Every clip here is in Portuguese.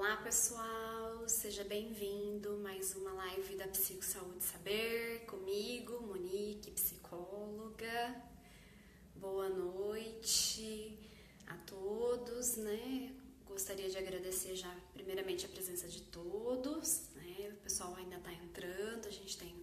Olá pessoal, seja bem-vindo mais uma live da Psico Saúde Saber comigo, Monique, psicóloga. Boa noite a todos, né? Gostaria de agradecer já primeiramente a presença de todos, né? O pessoal ainda tá entrando, a gente tem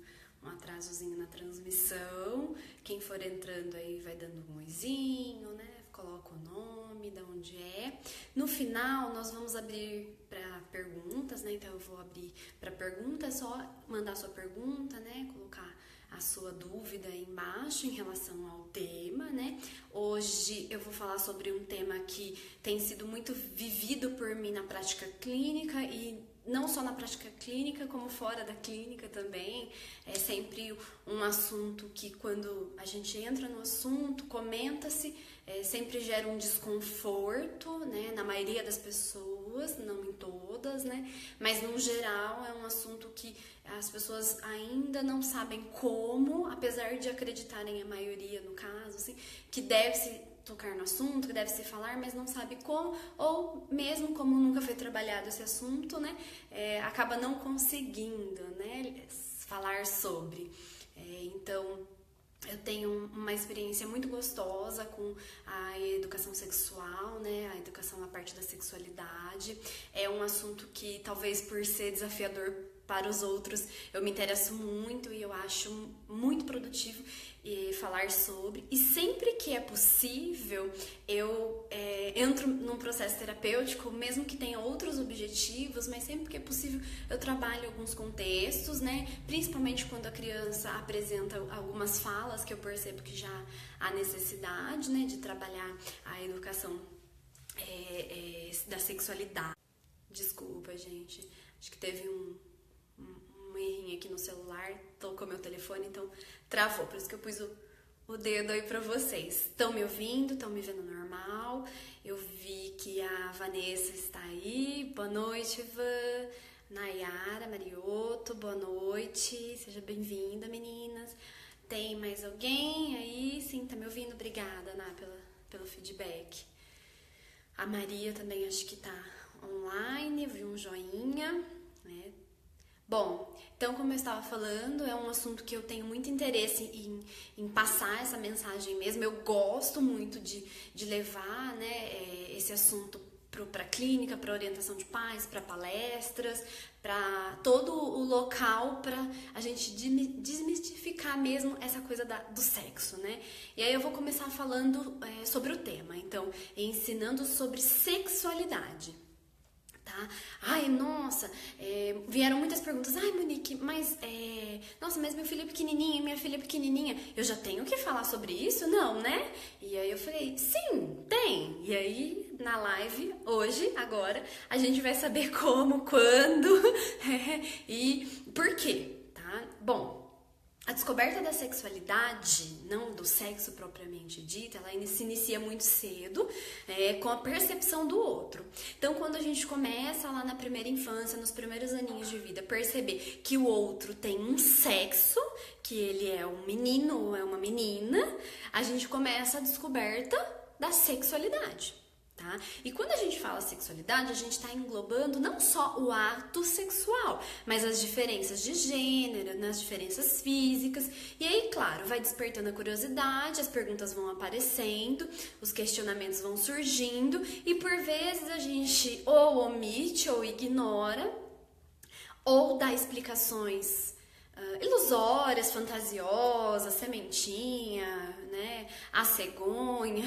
um atrasozinho na transmissão. Quem for entrando aí vai dando um oizinho, né? Coloca o nome, de onde é. No final, nós vamos abrir para perguntas, né? Então, eu vou abrir para perguntas, é só mandar sua pergunta, né? Colocar a sua dúvida aí embaixo em relação ao tema, né? Hoje eu vou falar sobre um tema que tem sido muito vivido por mim na prática clínica e não só na prática clínica, como fora da clínica também. É sempre um assunto que quando a gente entra no assunto, comenta-se, sempre gera um desconforto, né? Na maioria das pessoas, não em todas, né? Mas no geral é um assunto que as pessoas ainda não sabem como, apesar de acreditarem a maioria no caso, assim, que deve-se tocar no assunto, que deve se falar, mas não sabe como, ou mesmo como nunca foi trabalhado esse assunto, né, acaba não conseguindo, né, falar sobre. Então, eu tenho uma experiência muito gostosa com a educação sexual, né, a educação na parte da sexualidade. É um assunto que, talvez por ser desafiador para os outros, eu me interesso muito e eu acho muito produtivo falar sobre. E sempre que é possível, eu entro num processo terapêutico, mesmo que tenha outros objetivos, mas sempre que é possível eu trabalho alguns contextos, né? Principalmente quando a criança apresenta algumas falas que eu percebo que já há necessidade, né, de trabalhar a educação da sexualidade. Desculpa, gente. Acho que teve um errinho aqui no celular, tocou meu telefone, então travou, por isso que eu pus o dedo aí pra vocês. Estão me ouvindo? Estão me vendo normal? Eu vi que a Vanessa está aí. Boa noite, Ivan. Nayara, Marioto, boa noite. Seja bem-vinda, meninas. Tem mais alguém aí? Sim, tá me ouvindo? Obrigada, Ana, pelo feedback. A Maria também acho que tá online, eu vi um joinha, né? Bom, então como eu estava falando, é um assunto que eu tenho muito interesse em passar essa mensagem mesmo. Eu gosto muito de levar, né, esse assunto para clínica, para orientação de pais, para palestras, para todo o local, para a gente desmistificar mesmo essa coisa do sexo, né? E aí eu vou começar falando sobre o tema, então, ensinando sobre sexualidade. Tá? Ai, nossa, vieram muitas perguntas. Ai, Monique, mas nossa, mas meu filho é pequenininho, minha filha é pequenininha, eu já tenho que falar sobre isso? Não, né? E aí eu falei, sim, tem. E aí, na live, hoje, agora, a gente vai saber como, quando e por quê, tá? Bom, a descoberta da sexualidade, não do sexo propriamente dito, ela se inicia muito cedo, com a percepção do outro. Então, quando a gente começa lá na primeira infância, nos primeiros aninhos de vida, perceber que o outro tem um sexo, que ele é um menino ou é uma menina, a gente começa a descoberta da sexualidade. Tá? E quando a gente fala sexualidade, a gente está englobando não só o ato sexual, mas as diferenças de gênero, nas diferenças físicas. E aí, claro, vai despertando a curiosidade, as perguntas vão aparecendo, os questionamentos vão surgindo e por vezes a gente ou omite ou ignora ou dá explicações ilusórias, fantasiosas, sementinha, né, a cegonha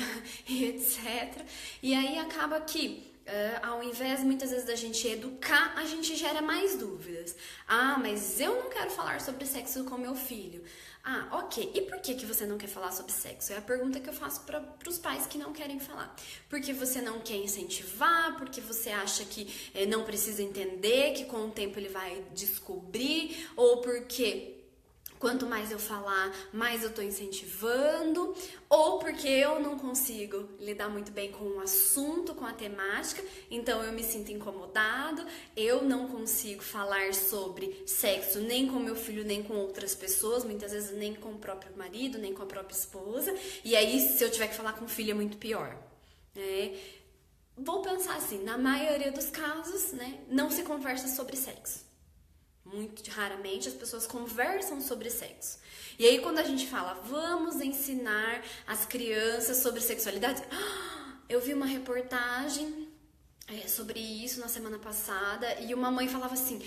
e etc. E aí acaba que, ao invés muitas vezes da gente educar, a gente gera mais dúvidas. Ah, mas eu não quero falar sobre sexo com meu filho. Ah, ok. E por que você não quer falar sobre sexo? É a pergunta que eu faço para os pais que não querem falar. Porque você não quer incentivar, porque você acha que não precisa entender, que com o tempo ele vai descobrir, ou porque quanto mais eu falar, mais eu tô incentivando, ou porque eu não consigo lidar muito bem com o assunto, com a temática, então eu me sinto incomodado, eu não consigo falar sobre sexo nem com meu filho, nem com outras pessoas, muitas vezes nem com o próprio marido, nem com a própria esposa, e aí se eu tiver que falar com o filho é muito pior, né? vou pensar assim, na maioria dos casos, né, não se conversa sobre sexo. Muito raramente as pessoas conversam sobre sexo. E aí quando a gente fala, vamos ensinar as crianças sobre sexualidade, eu vi uma reportagem sobre isso na semana passada e uma mãe falava assim,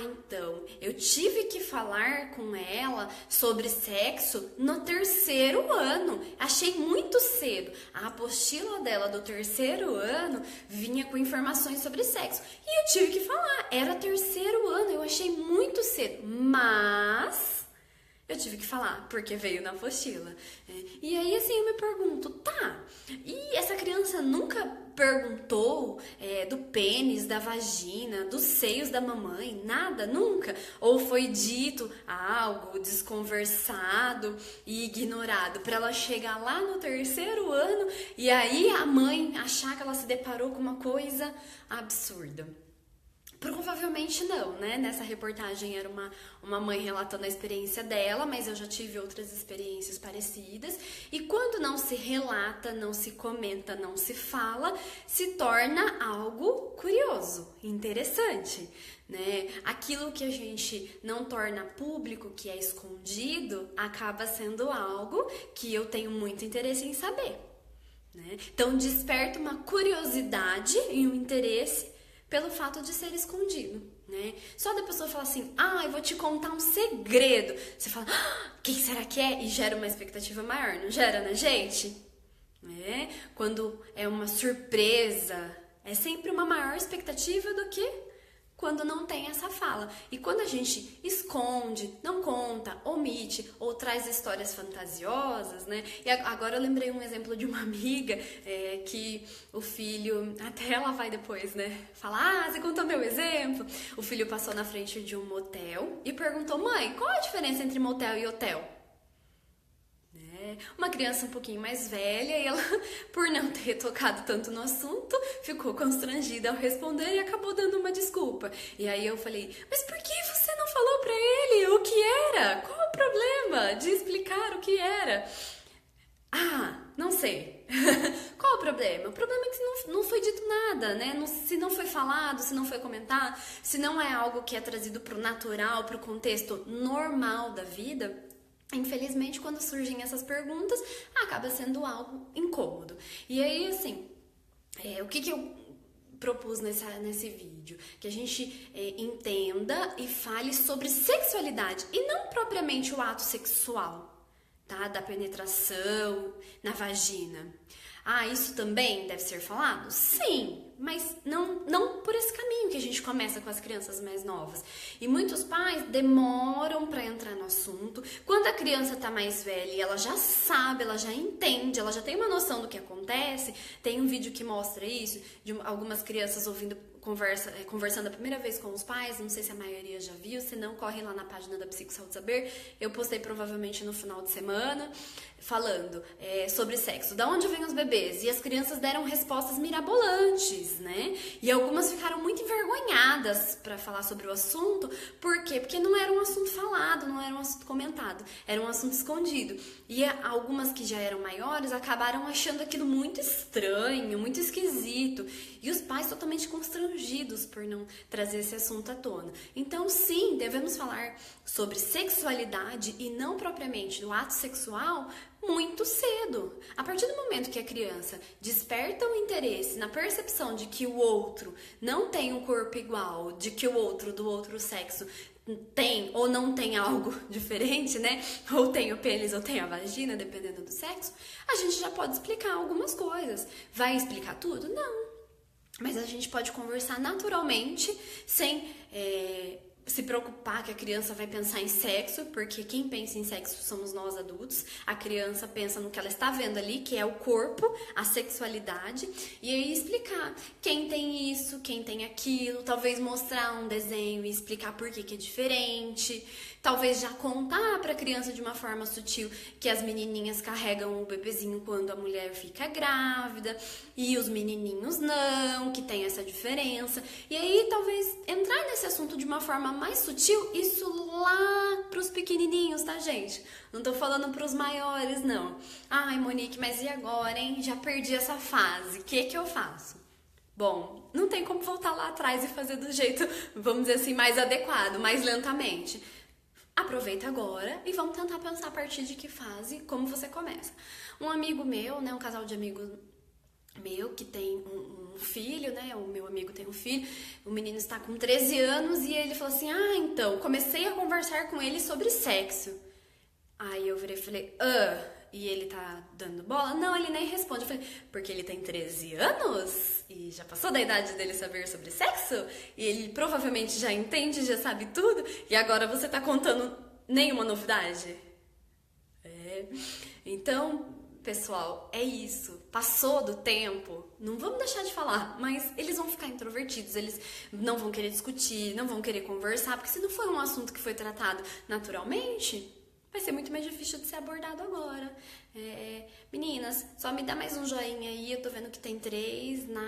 então, eu tive que falar com ela sobre sexo no 3º ano, achei muito cedo. A apostila dela do 3º ano vinha com informações sobre sexo e eu tive que falar, era 3º ano, eu achei muito cedo, mas eu tive que falar, porque veio na apostila. E aí, assim, eu me pergunto, tá, e essa criança nunca perguntou do pênis, da vagina, dos seios da mamãe? Nada? Nunca? Ou foi dito algo desconversado e ignorado pra ela chegar lá no 3º ano e aí a mãe achar que ela se deparou com uma coisa absurda? Provavelmente não, né? Nessa reportagem era uma mãe relatando a experiência dela, mas eu já tive outras experiências parecidas. E quando não se relata, não se comenta, não se fala, se torna algo curioso, interessante, né? Aquilo que a gente não torna público, que é escondido, acaba sendo algo que eu tenho muito interesse em saber, né? Então desperta uma curiosidade e um interesse pelo fato de ser escondido, né? Só da pessoa falar assim, eu vou te contar um segredo. Você fala, quem será que é? E gera uma expectativa maior, não gera na gente? Quando é uma surpresa, é sempre uma maior expectativa do que quando não tem essa fala. E quando a gente esconde, não conta, omite ou traz histórias fantasiosas, né? E agora eu lembrei um exemplo de uma amiga que o filho, até ela vai depois, né? Falar, você contou meu exemplo? O filho passou na frente de um motel e perguntou, mãe, qual a diferença entre motel e hotel? Uma criança um pouquinho mais velha e ela, por não ter tocado tanto no assunto, ficou constrangida ao responder e acabou dando uma desculpa. E aí eu falei, mas por que você não falou pra ele o que era? Qual o problema de explicar o que era? Não sei. Qual o problema? O problema é que não foi dito nada, né? Se não foi falado, se não foi comentado, se não é algo que é trazido pro natural, pro contexto normal da vida, infelizmente, quando surgem essas perguntas, acaba sendo algo incômodo. E aí, assim, o que eu propus nesse vídeo? Que a gente entenda e fale sobre sexualidade e não propriamente o ato sexual, tá? Da penetração na vagina. Isso também deve ser falado? Sim, mas não por esse caminho que a gente começa com as crianças mais novas. E muitos pais demoram para entrar no assunto. Quando a criança tá mais velha e ela já sabe, ela já entende, ela já tem uma noção do que acontece, tem um vídeo que mostra isso, de algumas crianças conversando a primeira vez com os pais, não sei se a maioria já viu, se não, corre lá na página da Psico Saúde Saber, eu postei provavelmente no final de semana, falando sobre sexo, da onde vêm os bebês, e as crianças deram respostas mirabolantes, né, e algumas ficaram muito envergonhadas para falar sobre o assunto. Por quê? Porque não era um assunto falado, não era um assunto comentado, era um assunto escondido, e algumas que já eram maiores acabaram achando aquilo muito estranho, muito esquisito, e os pais totalmente constrangidos por não trazer esse assunto à tona. Então, sim, devemos falar sobre sexualidade e não propriamente do ato sexual muito cedo. A partir do momento que a criança desperta o interesse na percepção de que o outro não tem um corpo igual, de que o outro do outro sexo tem ou não tem algo diferente, né? Ou tem o pênis ou tem a vagina, dependendo do sexo, a gente já pode explicar algumas coisas. Vai explicar tudo? Não. Mas a gente pode conversar naturalmente, sem se preocupar que a criança vai pensar em sexo, porque quem pensa em sexo somos nós adultos. A criança pensa no que ela está vendo ali, que é o corpo, a sexualidade, e aí explicar quem tem isso, quem tem aquilo, talvez mostrar um desenho e explicar por que é diferente, talvez já contar para a criança de uma forma sutil que as menininhas carregam o bebezinho quando a mulher fica grávida e os menininhos não, que tem essa diferença. E aí talvez entrar nesse assunto de uma forma mais sutil, isso lá pros pequenininhos, tá, gente? Não tô falando pros maiores, não. Ai, Monique, mas e agora, hein? Já perdi essa fase. O que eu faço? Bom, não tem como voltar lá atrás e fazer do jeito, vamos dizer assim, mais adequado, mais lentamente. Aproveita agora e vamos tentar pensar a partir de que fase, como você começa. Um amigo meu, né, um casal de amigos meu que tem um filho, né, o meu amigo tem um filho, o menino está com 13 anos e ele falou assim, então, comecei a conversar com ele sobre sexo. Aí eu virei e falei, e ele tá dando bola? Não, ele nem responde. Eu falei, porque ele tem 13 anos? E já passou da idade dele saber sobre sexo? E ele provavelmente já entende, já sabe tudo? E agora você tá contando nenhuma novidade? É. Então, pessoal, é isso. Passou do tempo, não vamos deixar de falar, mas eles vão ficar introvertidos, eles não vão querer discutir, não vão querer conversar, porque se não for um assunto que foi tratado naturalmente, vai ser muito mais difícil de ser abordado agora. Meninas, só me dá mais um joinha aí, eu tô vendo que tem 3